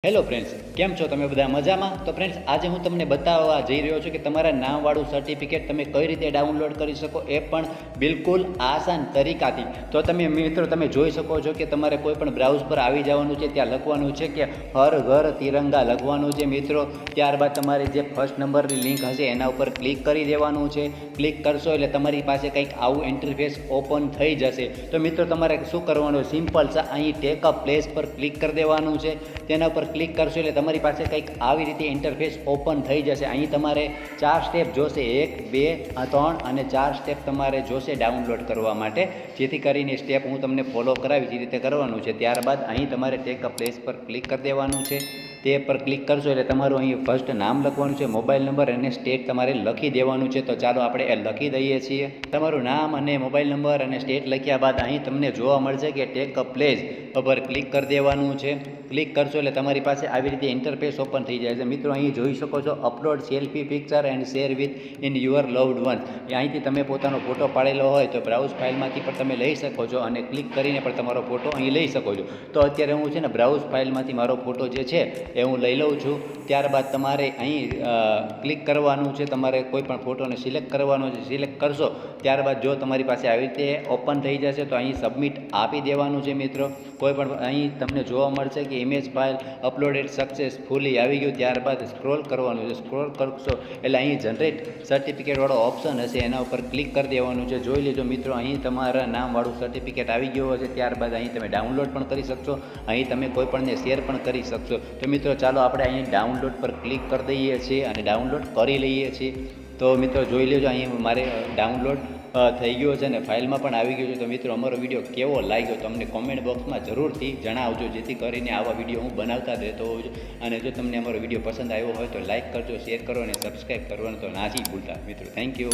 Hello friends, કેમ છો તમે બધા મજામાં? તો ફ્રેન્ડ્સ, આજે હું તમને બતાવવા જઈ રહ્યો છું કે તમારા નામવાળું સર્ટિફિકેટ તમે કઈ રીતે ડાઉનલોડ કરી શકો, એ પણ બિલકુલ આસાન તરીકાથી. તો તમે મિત્રો તમે જોઈ શકો છો કે તમારે કોઈ પણ બ્રાઉઝ પર આવી જવાનું છે, ત્યાં લખવાનું છે કે હર ઘર તિરંગા લખવાનું છે મિત્રો. ત્યારબાદ તમારે જે ફર્સ્ટ નંબરની લિંક હશે એના ઉપર ક્લિક કરી દેવાનું છે. ક્લિક કરશો એટલે તમારી પાસે કંઈક આવું ઇન્ટરફેસ ઓપન થઈ જશે. તો મિત્રો તમારે શું કરવાનું? સિમ્પલ છે, અહીં ટેક અ પ્લેસ પર ક્લિક કરી દેવાનું છે. તેના પર ક્લિક કરશો એટલે તમારી પાસે કંઈક આવી રીતે ઇન્ટરફેસ ઓપન થઈ જશે. અહીં તમારે 4 સ્ટેપ જોશે, 1, 2, 3 અને 4 સ્ટેપ તમારે જોશે ડાઉનલોડ કરવા માટે. જેથી કરીને સ્ટેપ હું તમને ફોલો કરાવીશ એ રીતે કરવાનું છે. ત્યારબાદ અહીં તમારે ટેક અ પ્લેસ પર ક્લિક કરી દેવાનું છે. તે પર ક્લિક કરશો એટલે તમારું અહીં ફર્સ્ટ નામ લખવાનું છે, મોબાઈલ નંબર અને સ્ટેટ તમારે લખી દેવાનું છે. તો ચાલો આપણે એ લખી દઈએ છીએ. તમારું નામ અને મોબાઈલ નંબર અને સ્ટેટ લખ્યા બાદ અહીં તમને જોવા મળશે કે ટેક અ પ્લેસ પર ક્લિક કરી દેવાનું છે. ક્લિક કરશો એટલે તમારી પાસે આવી રીતે ઇન્ટરફેસ ઓપન થઈ જાય છે. મિત્રો અહીં જોઈ શકો છો, upload selfie picture and share with in your loved one. એ અહીંથી તમે પોતાનો ફોટો પાડેલો હોય તો બ્રાઉઝ ફાઇલમાંથી પણ તમે લઈ શકો છો અને ક્લિક કરીને પણ તમારો ફોટો અહીં લઈ શકો છો. તો અત્યારે હું છે ને બ્રાઉઝ ફાઇલમાંથી મારો ફોટો જે છે એ હું લઈ લઉં છું. ત્યારબાદ તમારે અહીં ક્લિક કરવાનું છે, તમારે કોઈ પણ ફોટોને સિલેક્ટ કરવાનો છે. સિલેક્ટ કરશો ત્યારબાદ જો તમારી પાસે આવી રીતે ઓપન થઈ જશે તો અહીં સબમિટ આપી દેવાનું છે મિત્રો. કોઈ પણ અહીં તમને જોવા મળશે કે ઇમેજ ફાઇલ અપલોડેડ સક્સેસફુલી આવી ગયું. ત્યારબાદ સ્ક્રોલ કરવાનું છે. સ્ક્રોલ કરશો એટલે અહીં જનરેટ સર્ટિફિકેટવાળો ઓપ્શન હશે, એના ઉપર ક્લિક કરી દેવાનું છે. જોઈ લેજો મિત્રો, અહીં તમારા નામવાળું સર્ટિફિકેટ આવી ગયું હશે. ત્યારબાદ અહીં તમે ડાઉનલોડ પણ કરી શકશો, અહીં તમે કોઈપણને શેર પણ કરી શકશો. તો મિત્રો ચાલો આપણે અહીં ડાઉનલોડ પર ક્લિક કરી દઈએ છીએ અને ડાઉનલોડ કરી લઈએ છીએ. તો મિત્રો જોઈ લેજો, અહીં મારે ડાઉનલોડ થઈ ગયો છે અને ફાઇલમાં પણ આવી ગયો છે. તો મિત્રો અમારો વિડીયો કેવો લાગ્યો તો અમને કોમેન્ટ બોક્સમાં જરૂરથી જણાવજો, જેથી કરીને આવા વિડીયો હું બનાવતા રહેતો હોઉં છું. અને જો તમને અમારો વિડીયો પસંદ આવ્યો હોય તો લાઇક કરજો, શેર કરો અને સબસ્ક્રાઈબ કરવાનું તો નાથી ભૂલતા મિત્રો. Thank you.